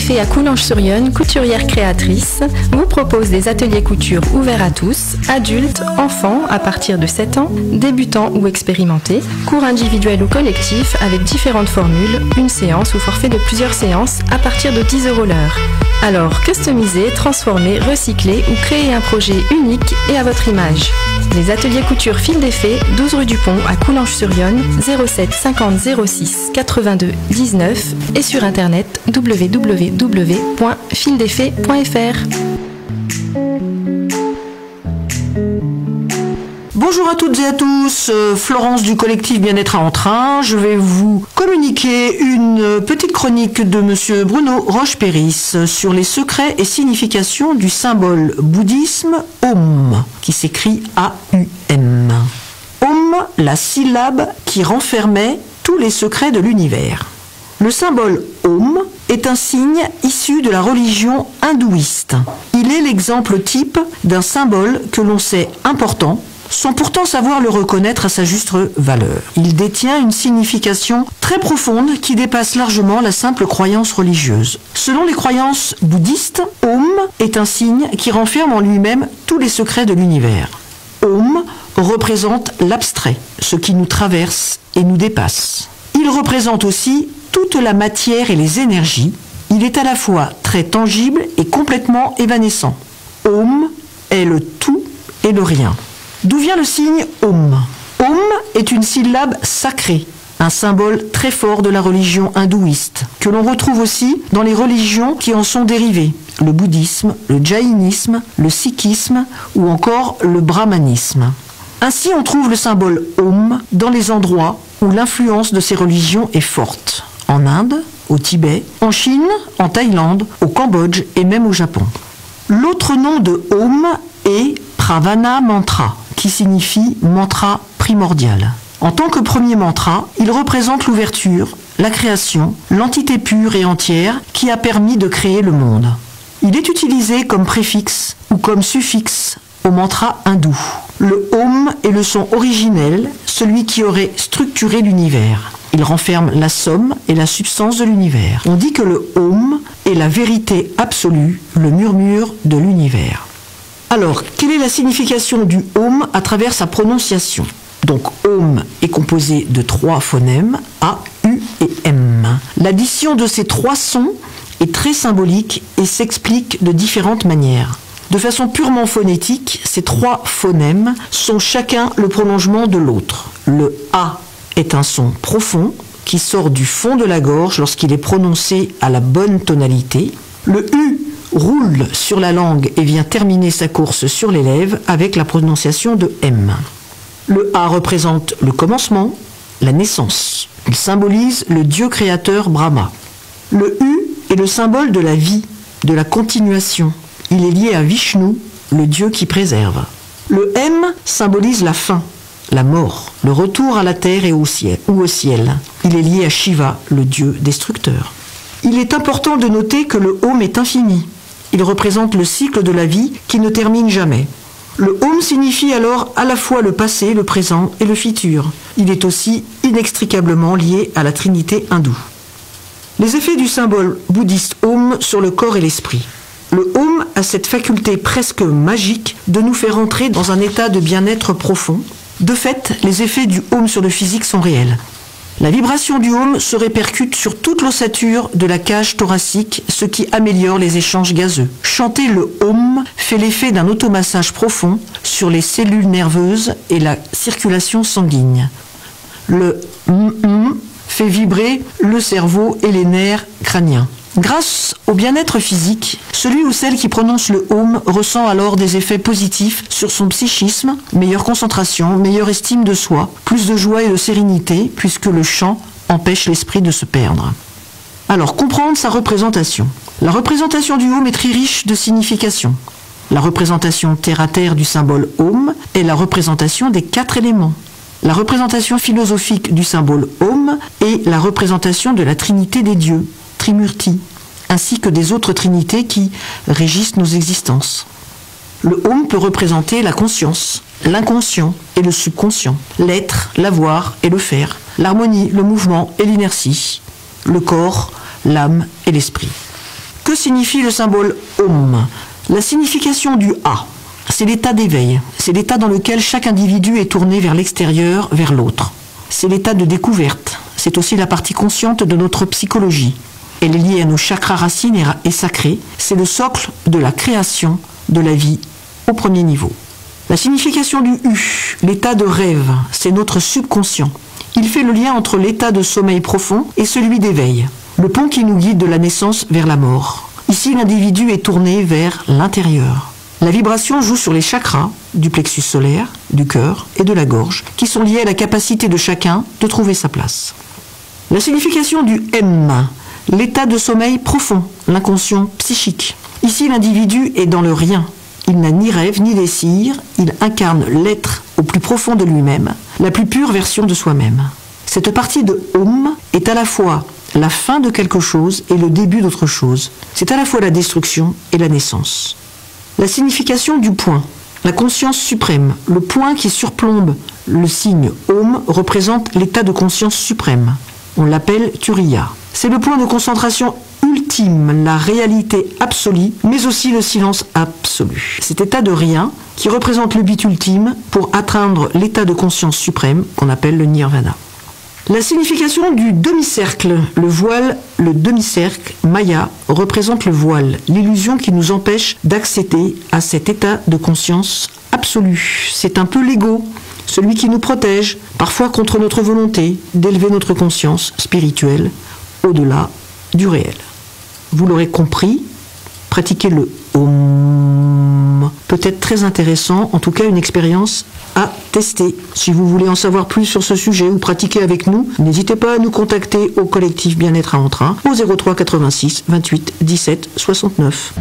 Fées à Coulanges-sur-Yonne, couturière créatrice, vous propose des ateliers couture ouverts à tous, adultes, enfants à partir de 7 ans, débutants ou expérimentés, cours individuels ou collectifs avec différentes formules, une séance ou forfait de plusieurs séances à partir de 10 € l'heure. Alors, customisez, transformez, recyclez ou créez un projet unique et à votre image. Les ateliers couture Fil des Fées, 12 rue du Pont à Coulanges-sur-Yonne, 07 50 06 82 19 et sur internet www.fildesfées.fr. Bonjour à toutes et à tous, Florence du collectif Bien-être à Entrain. Je vais vous communiquer une petite chronique de monsieur Bruno Roche-Péris sur les secrets et significations du symbole bouddhisme Om, qui s'écrit A-U-M. Om, la syllabe qui renfermait tous les secrets de l'univers. Le symbole Om est un signe issu de la religion hindouiste. Il est l'exemple type d'un symbole que l'on sait important, sans pourtant savoir le reconnaître à sa juste valeur. Il détient une signification très profonde qui dépasse largement la simple croyance religieuse. Selon les croyances bouddhistes, Om est un signe qui renferme en lui-même tous les secrets de l'univers. Om représente l'abstrait, ce qui nous traverse et nous dépasse. Il représente aussi toute la matière et les énergies. Il est à la fois très tangible et complètement évanescent. Om est le tout et le rien. D'où vient le signe Om? Om est une syllabe sacrée, un symbole très fort de la religion hindouiste, que l'on retrouve aussi dans les religions qui en sont dérivées, le bouddhisme, le jaïnisme, le sikhisme ou encore le brahmanisme. Ainsi, on trouve le symbole Om dans les endroits où l'influence de ces religions est forte. En Inde, au Tibet, en Chine, en Thaïlande, au Cambodge et même au Japon. L'autre nom de Om est Pravana Mantra, qui signifie mantra primordial. En tant que premier mantra, il représente l'ouverture, la création, l'entité pure et entière qui a permis de créer le monde. Il est utilisé comme préfixe ou comme suffixe au mantra hindou. Le Om est le son originel, celui qui aurait structuré l'univers. Il renferme la somme et la substance de l'univers. On dit que le Om est la vérité absolue, le murmure de l'univers. Alors, quelle est la signification du Om à travers sa prononciation? Donc, Om est composé de 3 phonèmes, A, U et M. L'addition de ces 3 sons est très symbolique et s'explique de différentes manières. De façon purement phonétique, ces 3 phonèmes sont chacun le prolongement de l'autre. Le A est un son profond qui sort du fond de la gorge lorsqu'il est prononcé à la bonne tonalité. Le U roule sur la langue et vient terminer sa course sur les lèvres avec la prononciation de M. Le A représente le commencement, la naissance. Il symbolise le Dieu créateur Brahma. Le U est le symbole de la vie, de la continuation. Il est lié à Vishnu, le Dieu qui préserve. Le M symbolise la fin, la mort, le retour à la terre et au ciel, ou au ciel. Il est lié à Shiva, le Dieu destructeur. Il est important de noter que le Om est infini. Il représente le cycle de la vie qui ne termine jamais. Le Om signifie alors à la fois le passé, le présent et le futur. Il est aussi inextricablement lié à la Trinité hindoue. Les effets du symbole bouddhiste Om sur le corps et l'esprit. Le Om a cette faculté presque magique de nous faire entrer dans un état de bien-être profond. De fait, les effets du Om sur le physique sont réels. La vibration du Om se répercute sur toute l'ossature de la cage thoracique, ce qui améliore les échanges gazeux. Chanter le Om fait l'effet d'un automassage profond sur les cellules nerveuses et la circulation sanguine. Le fait vibrer le cerveau et les nerfs crâniens. Grâce au bien-être physique, celui ou celle qui prononce le Om ressent alors des effets positifs sur son psychisme, meilleure concentration, meilleure estime de soi, plus de joie et de sérénité, puisque le chant empêche l'esprit de se perdre. Alors, comprendre sa représentation. La représentation du Om est très riche de significations. La représentation terre-à-terre du symbole Om est la représentation des 4 éléments. La représentation philosophique du symbole Om est la représentation de la Trinité des dieux, Trimurti, ainsi que des autres trinités qui régissent nos existences. Le Om peut représenter la conscience, l'inconscient et le subconscient, l'être, l'avoir et le faire, l'harmonie, le mouvement et l'inertie, le corps, l'âme et l'esprit. Que signifie le symbole Om? La signification du A, c'est l'état d'éveil. C'est l'état dans lequel chaque individu est tourné vers l'extérieur, vers l'autre. C'est l'état de découverte. C'est aussi la partie consciente de notre psychologie. Elle est liée à nos chakras racines et sacrés. C'est le socle de la création de la vie au premier niveau. La signification du U, l'état de rêve, c'est notre subconscient. Il fait le lien entre l'état de sommeil profond et celui d'éveil. Le pont qui nous guide de la naissance vers la mort. Ici, l'individu est tourné vers l'intérieur. La vibration joue sur les chakras du plexus solaire, du cœur et de la gorge, qui sont liés à la capacité de chacun de trouver sa place. La signification du M, l'état de sommeil profond, l'inconscient psychique. Ici, l'individu est dans le rien. Il n'a ni rêve ni désir, il incarne l'être au plus profond de lui-même, la plus pure version de soi-même. Cette partie de Om est à la fois la fin de quelque chose et le début d'autre chose. C'est à la fois la destruction et la naissance. La signification du point, la conscience suprême, le point qui surplombe le signe Om représente l'état de conscience suprême. On l'appelle Turiya. C'est le point de concentration ultime, la réalité absolue, mais aussi le silence absolu. Cet état de rien qui représente le but ultime pour atteindre l'état de conscience suprême qu'on appelle le nirvana. La signification du demi-cercle, le voile, le demi-cercle, Maya, représente le voile, l'illusion qui nous empêche d'accéder à cet état de conscience absolue. C'est un peu l'ego, celui qui nous protège, parfois contre notre volonté, d'élever notre conscience spirituelle au-delà du réel. Vous l'aurez compris, pratiquer le Om peut être très intéressant, en tout cas une expérience à tester. Si vous voulez en savoir plus sur ce sujet ou pratiquer avec nous, n'hésitez pas à nous contacter au collectif Bien-être à Entrain au 03 86 28 17 69.